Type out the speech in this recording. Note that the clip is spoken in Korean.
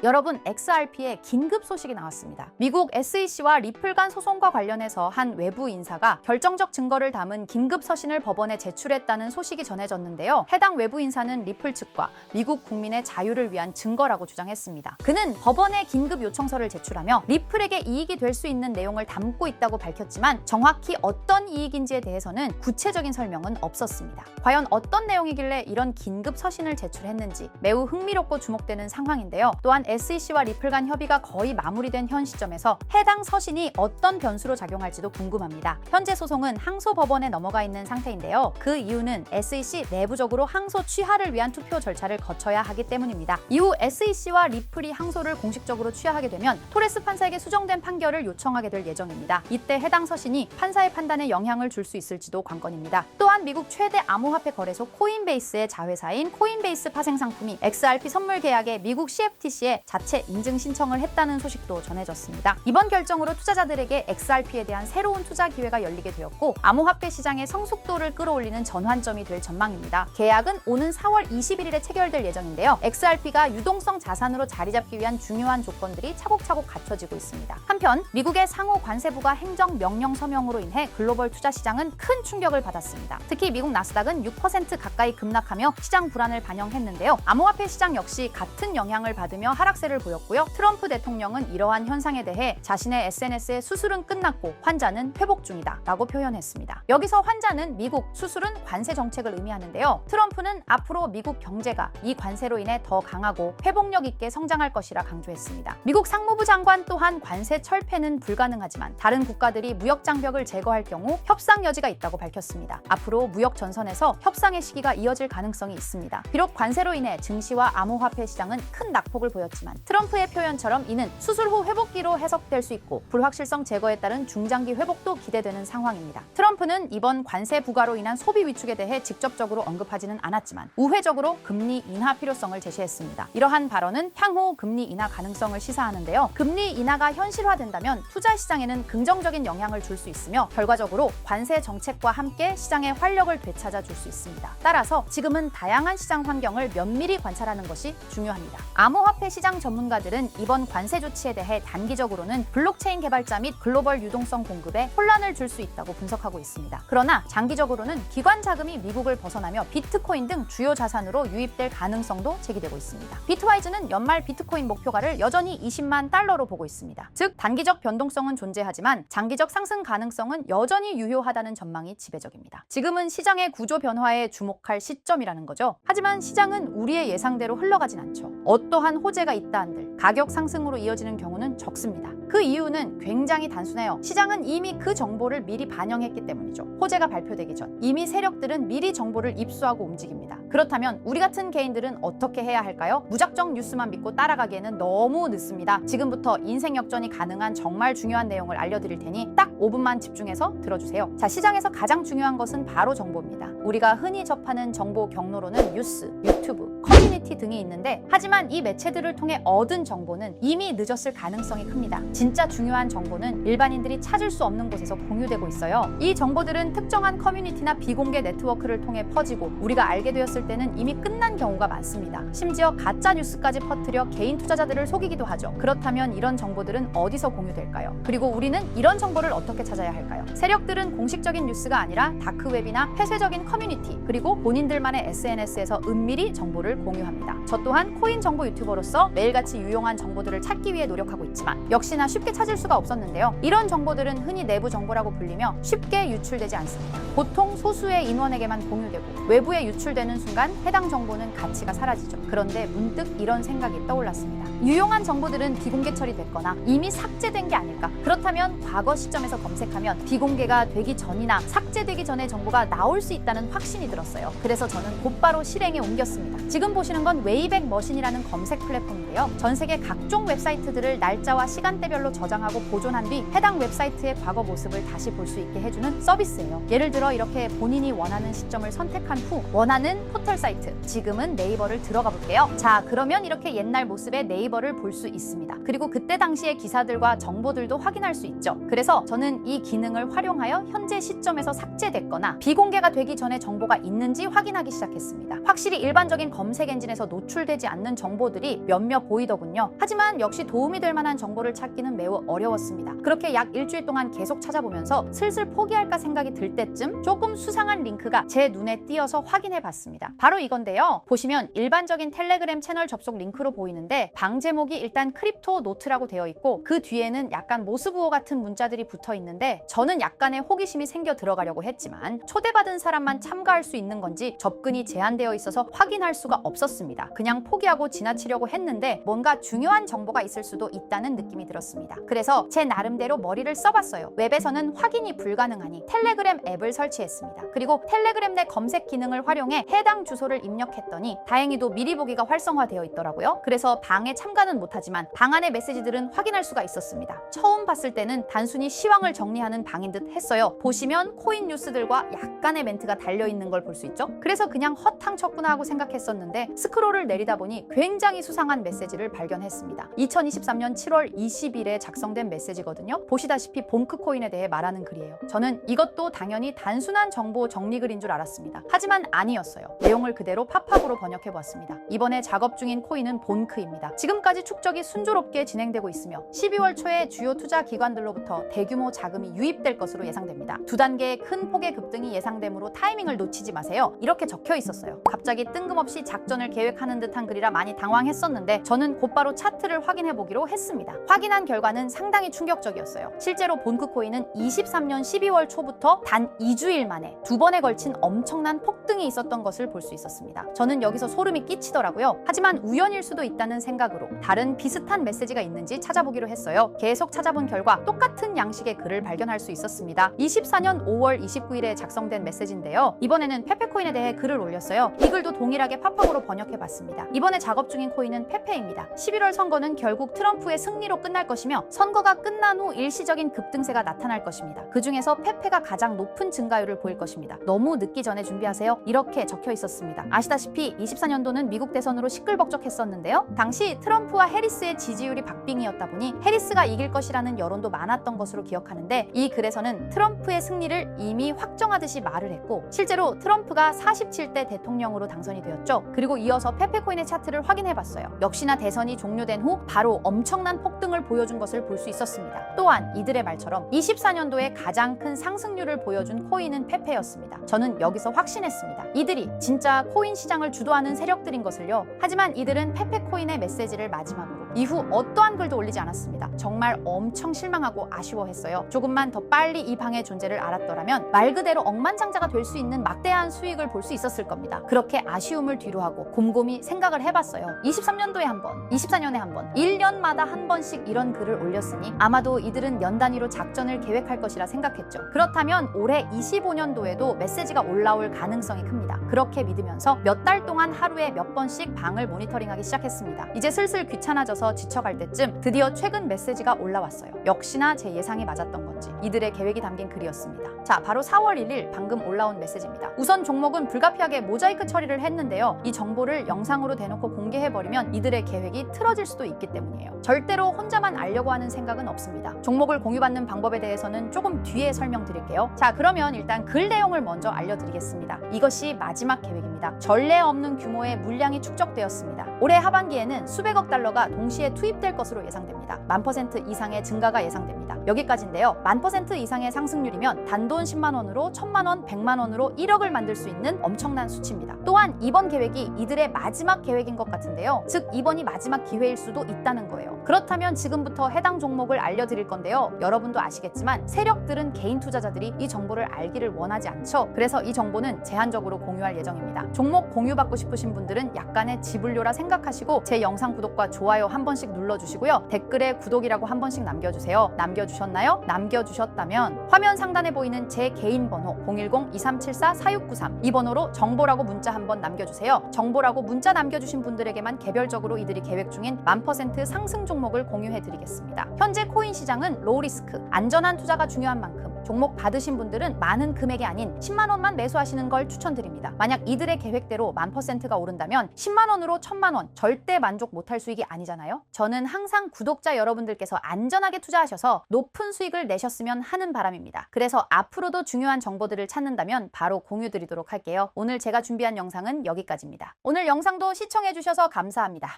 여러분, XRP의 긴급 소식이 나왔습니다. 미국 SEC와 리플 간 소송과 관련해서 한 외부 인사가 결정적 증거를 담은 긴급 서신을 법원에 제출했다는 소식이 전해졌는데요. 해당 외부 인사는 리플 측과 미국 국민의 자유를 위한 증거라고 주장했습니다. 그는 법원에 긴급 요청서를 제출하며 리플에게 이익이 될 수 있는 내용을 담고 있다고 밝혔지만 정확히 어떤 이익인지에 대해서는 구체적인 설명은 없었습니다. 과연 어떤 내용이길래 이런 긴급 서신을 제출했는지 매우 흥미롭고 주목되는 상황인데요. 또한 SEC와 리플 간 협의가 거의 마무리된 현 시점에서 해당 서신이 어떤 변수로 작용할지도 궁금합니다. 현재 소송은 항소 법원에 넘어가 있는 상태인데요. 그 이유는 SEC 내부적으로 항소 취하를 위한 투표 절차를 거쳐야 하기 때문입니다. 이후 SEC와 리플이 항소를 공식적으로 취하하게 되면 토레스 판사에게 수정된 판결을 요청하게 될 예정입니다. 이때 해당 서신이 판사의 판단에 영향을 줄 수 있을지도 관건입니다. 또한 미국 최대 암호화폐 거래소 코인베이스의 자회사인 코인베이스 파생 상품이 XRP 선물 계약에 미국 CFTC에 자체 인증 신청을 했다는 소식도 전해졌습니다. 이번 결정으로 투자자들에게 XRP에 대한 새로운 투자 기회가 열리게 되었고 암호화폐 시장의 성숙도를 끌어올리는 전환점이 될 전망입니다. 계약은 오는 4월 21일에 체결될 예정인데요. XRP가 유동성 자산으로 자리 잡기 위한 중요한 조건들이 차곡차곡 갖춰지고 있습니다. 한편 미국의 상호 관세부가 행정 명령 서명으로 인해 글로벌 투자 시장은 큰 충격을 받았습니다. 특히 미국 나스닥은 6% 가까이 급락하며 시장 불안을 반영했는데요. 암호화폐 시장 역시 같은 영향을 받으며 하락세를 보였고요. 트럼프 대통령은 이러한 현상에 대해 자신의 SNS에 수술은 끝났고 환자는 회복 중이다 라고 표현했습니다. 여기서 환자는 미국, 수술은 관세 정책을 의미하는데요. 트럼프는 앞으로 미국 경제가 이 관세로 인해 더 강하고 회복력 있게 성장할 것이라 강조했습니다. 미국 상무부 장관 또한 관세 철폐는 불가능하지만 다른 국가들이 무역 장벽을 제거할 경우 협상 여지가 있다고 밝혔습니다. 앞으로 무역 전선에서 협상의 시기가 이어질 가능성이 있습니다. 비록 관세로 인해 증시와 암호화폐 시장은 큰 낙폭을 보였지만 트럼프의 표현처럼 이는 수술 후 회복기로 해석될 수 있고 불확실성 제거에 따른 중장기 회복도 기대되는 상황입니다. 트럼프는 이번 관세 부과로 인한 소비 위축에 대해 직접적으로 언급하지는 않았지만 우회적으로 금리 인하 필요성을 제시했습니다. 이러한 발언은 향후 금리 인하 가능성을 시사하는데요. 금리 인하가 현실화된다면 투자 시장에는 긍정적인 영향을 줄 수 있으며 결과적으로 관세 정책과 함께 시장의 활력을 되찾아 줄 수 있습니다. 따라서 지금은 다양한 시장 환경을 면밀히 관찰하는 것이 중요합니다. 암호화폐 시장 전문가들은 이번 관세 조치에 대해 단기적으로는 블록체인 개발자 및 글로벌 유동성 공급에 혼란을 줄 수 있다고 분석하고 있습니다. 그러나 장기적으로는 기관 자금이 미국을 벗어나며 비트코인 등 주요 자산으로 유입될 가능성도 제기되고 있습니다. 비트와이즈는 연말 비트코인 목표가를 여전히 20만 달러로 보고 있습니다. 즉 단기적 변동성은 존재하지만 장기적 상승 가능성은 여전히 유효하다는 전망이 지배적입니다. 지금은 시장의 구조 변화에 주목할 시점이라는 거죠. 하지만 시장은 우리의 예상대로 흘러가진 않죠. 어떠한 호재가 있다 한들 가격 상승으로 이어지는 경우는 적습니다. 그 이유는 굉장히 단순해요. 시장은 이미 그 정보를 미리 반영했기 때문이죠. 호재가 발표되기 전 이미 세력들은 미리 정보를 입수하고 움직입니다. 그렇다면 우리 같은 개인들은 어떻게 해야 할까요? 무작정 뉴스만 믿고 따라가기에는 너무 늦습니다. 지금부터 인생 역전이 가능한 정말 중요한 내용을 알려드릴 테니 딱 5분만 집중해서 들어주세요. 자, 시장에서 가장 중요한 것은 바로 정보입니다. 우리가 흔히 접하는 정보 경로로는 뉴스, 유튜브, 커뮤니티 등이 있는데 하지만 이 매체들을 통해 얻은 정보는 이미 늦었을 가능성이 큽니다. 진짜 중요한 정보는 일반인들이 찾을 수 없는 곳에서 공유되고 있어요. 이 정보들은 특정한 커뮤니티나 비공개 네트워크를 통해 퍼지고 우리가 알게 되었을 때는 이미 끝난 경우가 많습니다. 심지어 가짜 뉴스까지 퍼뜨려 개인 투자자들을 속이기도 하죠. 그렇다면 이런 정보들은 어디서 공유될까요? 그리고 우리는 이런 정보를 어떻게 찾아야 할까요? 세력들은 공식적인 뉴스가 아니라 다크웹이나 폐쇄적인 커뮤니티 그리고 본인들만의 SNS에서 은밀히 정보를 공유합니다. 저 또한 코인 정보 유튜버로서 매일같이 유용한 정보들을 찾기 위해 노력하고 있지만 역시나 쉽게 찾을 수가 없었는데요. 이런 정보들은 흔히 내부 정보라고 불리며 쉽게 유출되지 않습니다. 보통 소수의 인원에게만 공유되고 외부에 유출되는 순간 해당 정보는 가치가 사라지죠. 그런데 문득 이런 생각이 떠올랐습니다. 유용한 정보들은 비공개 처리됐거나 이미 삭제된 게 아닐까? 그렇다면 과거 시점에서 검색하면 비공개가 되기 전이나 삭제되기 전에 정보가 나올 수 있다는 확신이 들었어요. 그래서 저는 곧바로 실행에 옮겼습니다. 지금 보시는 건 웨이백 머신이라는 검색 플랫폼인데요. 전 세계 각종 웹사이트들을 날짜와 시간대별로 저장하고 보존한 뒤 해당 웹사이트의 과거 모습을 다시 볼 수 있게 해주는 서비스예요. 예를 들어 이렇게 본인이 원하는 시점을 선택한 후 원하는 포털 사이트, 지금은 네이버를 들어가 볼게요. 자, 그러면 이렇게 옛날 모습의 네이버를 볼 수 있습니다. 그리고 그때 당시의 기사들과 정보들도 확인할 수 있죠. 그래서 저는 이 기능을 활용하여 현재 시점에서 삭제됐거나 비공개가 되기 전에 정보가 있는지 확인하기 시작했습니다. 확실히 일반적인 검색 엔진에서 노출되지 않는 정보들이 몇몇 보이더군요. 하지만 역시 도움이 될 만한 정보를 찾기는 매우 어려웠습니다. 그렇게 약 일주일 동안 계속 찾아보면서 슬슬 포기할까 생각이 들 때쯤 조금 수상한 링크가 제 눈에 띄어서 확인해 봤습니다. 바로 이건데요. 보시면 일반적인 텔레그램 채널 접속 링크로 보이는데 방 제목이 일단 크립토 노트라고 되어 있고 그 뒤에는 약간 모스부호 같은 문자들이 붙어 있는데 저는 약간의 호기심이 생겨 들어가려고 했지만 초대받은 사람만 참가할 수 있는 건지 접근이 제한되어 있어서 확인할 수가 없었습니다. 그냥 포기하고 지나치려고 했는데 뭔가 중요한 정보가 있을 수도 있다는 느낌이 들었습니다. 그래서 제 나름대로 머리를 써봤어요. 웹에서는 확인이 불가능하니 텔레그램 앱을 설치했습니다. 그리고 텔레그램 내 검색 기능을 활용해 해당 주소를 입력했더니 다행히도 미리 보기가 활성화되어 있더라고요. 그래서 방에 참가는 못하지만 방 안의 메시지들은 확인할 수가 있었습니다. 처음 봤을 때는 단순히 시황을 정리하는 방인 듯 했어요. 보시면 코인 뉴스들과 약간의 멘트가 달려있는 걸 볼 수 있죠. 그래서 그냥 허탕 쳤구나 하고 생각했었는데 스크롤을 내리다 보니 굉장히 수상한 메시지를 발견했습니다. 2023년 7월 20일에 작성된 메시지거든요. 보시다시피 본크코인에 대해 말하는 글이에요. 저는 이것도 당연히 단순한 정보 정리글인 줄 알았습니다. 하지만 아니었어요. 내용을 그대로 팝팝으로 번역해보았습니다. 이번에 작업 중인 코인은 본크입니다. 지금까지 축적이 순조롭게 진행되고 있으며 12월 초에 주요 투자 기관들로부터 대규모 자금이 유입될 것으로 예상됩니다. 두 단계의 큰 폭의 급등이 예상되므로 타이밍을 놓치지 마세요. 이렇게 적혀 있었어요. 갑자기 뜬금없이 작전을 계획하는 듯한 글이라 많이 당황했었는데 저는 곧바로 차트를 확인해 보기로 했습니다. 확인한 결과는 상당히 충격적이었어요. 실제로 본크코인은 23년 12월 초부터 단 2주일 만에 두 번에 걸친 엄청난 폭등이 있었던 것을 볼 수 있었습니다. 저는 여기서 소름이 끼치더라고요. 하지만 우연일 수도 있다는 생각으로 다른 비슷한 메시지가 있는지 찾아보기로 했어요. 계속 찾아본 결과 똑같은 양식의 글을 발견할 수 있었습니다. 24년 5월 29일에 작성된 메시지인데요. 이번에는 페페코인에 대해 글을 올렸어요. 이 글도 동일하게 팝팝으로 번역해봤습니다. 이번에 작업 중인 코인은 페페입니다. 11월 선거는 결국 트럼프의 승리로 끝날 것이며 선거가 끝난 후 일시적인 급등세가 나타날 것입니다. 그 중에서 페페가 가장 높은 증가율을 보일 것입니다. 너무 늦기 전에 준비하세요. 이렇게 적혀 있었습니다. 아시다시피 24년도는 미국 대선으로 시끌벅적했었는데요. 당시 트럼프와 해리스의 지지율이 박빙이었다 보니 해리스가 이길 것이라는 여론도 많았던 것으로 기억하는데 이 글에서는 트럼프의 승리를 이미 확정하듯이 말을 했고 실제로 트럼프가 47대 대통령으로 당선이 되었죠. 그리고 이어서 페페코인의 차트를 확인해봤어요. 역시나 대선이 종료된 후 바로 엄청난 폭등을 보여준 것을 볼 수 있었습니다. 또한 이들의 말처럼 24년도에 가장 큰 상승률을 보여준 코인은 페페였습니다. 저는 여기서 확신했습니다. 이들이 진짜 코인 시장을 주도하는 세력들인 것을요. 하지만 이들은 페페코인의 메시지를 마지막으로 이후 어떠한 글도 올리지 않았습니다. 정말 엄청 실망하고 아쉬워했어요. 조금만 더 빨리 이 방의 존재를 알았더라면 말 그대로 억만장자가 될 수 있는 막대한 수익을 볼 수 있었을 겁니다. 그렇게 아쉬움을 뒤로하고 곰곰이 생각을 해봤어요. 23년도에 한 번, 24년에 한 번, 1년마다 한 번씩 이런 글을 올렸으니 아마도 이들은 연 단위로 작전을 계획할 것이라 생각했죠. 그렇다면 올해 25년도에도 메시지가 올라올 가능성이 큽니다. 그렇게 믿으면서 몇 달 동안 하루에 몇 번씩 방을 모니터링하기 시작했습니다. 이제 슬슬 귀찮아져서 지쳐갈 때쯤 드디어 최근 메시지가 올라왔어요. 역시나 제 예상이 맞았던 건지 이들의 계획이 담긴 글이었습니다. 자, 바로 4월 1일 방금 올라온 메시지입니다. 우선 종목은 불가피하게 모자이크 처리를 했는데요. 이 정보를 영상으로 대놓고 공개해버리면 이들의 계획이 틀어질 수도 있기 때문이에요. 절대로 혼자만 알려고 하는 생각은 없습니다. 종목을 공유받는 방법에 대해서는 조금 뒤에 설명드릴게요. 자, 그러면 일단 글 내용을 먼저 알려드리겠습니다. 이것이 마지막 계획입니다. 전례 없는 규모의 물량이 축적되었습니다. 올해 하반기에는 수백억 달러가 동시에 투입될 것으로 예상됩니다. 1000% 이상의 증가가 예상됩니다. 여기까지인데요. 1000% 이상의 상승률이면 단돈 10만 원으로 1000만 원, 100만 원으로 1억을 만들 수 있는 엄청난 수치입니다. 또한 이번 계획이 이들의 마지막 계획인 것 같은데요. 즉 이번이 마지막 기회일 수도 있다는 거예요. 그렇다면 지금부터 해당 종목을 알려드릴 건데요. 여러분도 아시겠지만 세력들은 개인 투자자들이 이 정보를 알기를 원하지 않죠. 그래서 이 정보는 제한적으로 공유할 예정입니다. 종목 공유받고 싶으신 분들은 약간의 지불료라 생각하시고 제 영상 구독과 좋아요 한 번씩 눌러주시고요. 댓글에 구독이라고 한 번씩 남겨주세요. 남겨주셨나요? 남겨주셨다면 화면 상단에 보이는 제 개인 번호 010-2374-4693 이 번호로 정보라고 문자 한번 남겨주세요. 정보라고 문자 남겨주신 분들에게만 개별적으로 이들이 계획 중인 1000% 상승 종목을 공유해드리겠습니다. 현재 코인 시장은 로우리스크, 안전한 투자가 중요한 만큼 종목 받으신 분들은 많은 금액이 아닌 10만 원만 매수하시는 걸 추천드립니다. 만약 이들의 계획대로 1000%가 오른다면 10만 원으로 1000만 원 절대 만족 못할 수익이 아니잖아요. 않나요? 저는 항상 구독자 여러분들께서 안전하게 투자하셔서 높은 수익을 내셨으면 하는 바람입니다. 그래서 앞으로도 중요한 정보들을 찾는다면 바로 공유드리도록 할게요. 오늘 제가 준비한 영상은 여기까지입니다. 오늘 영상도 시청해주셔서 감사합니다.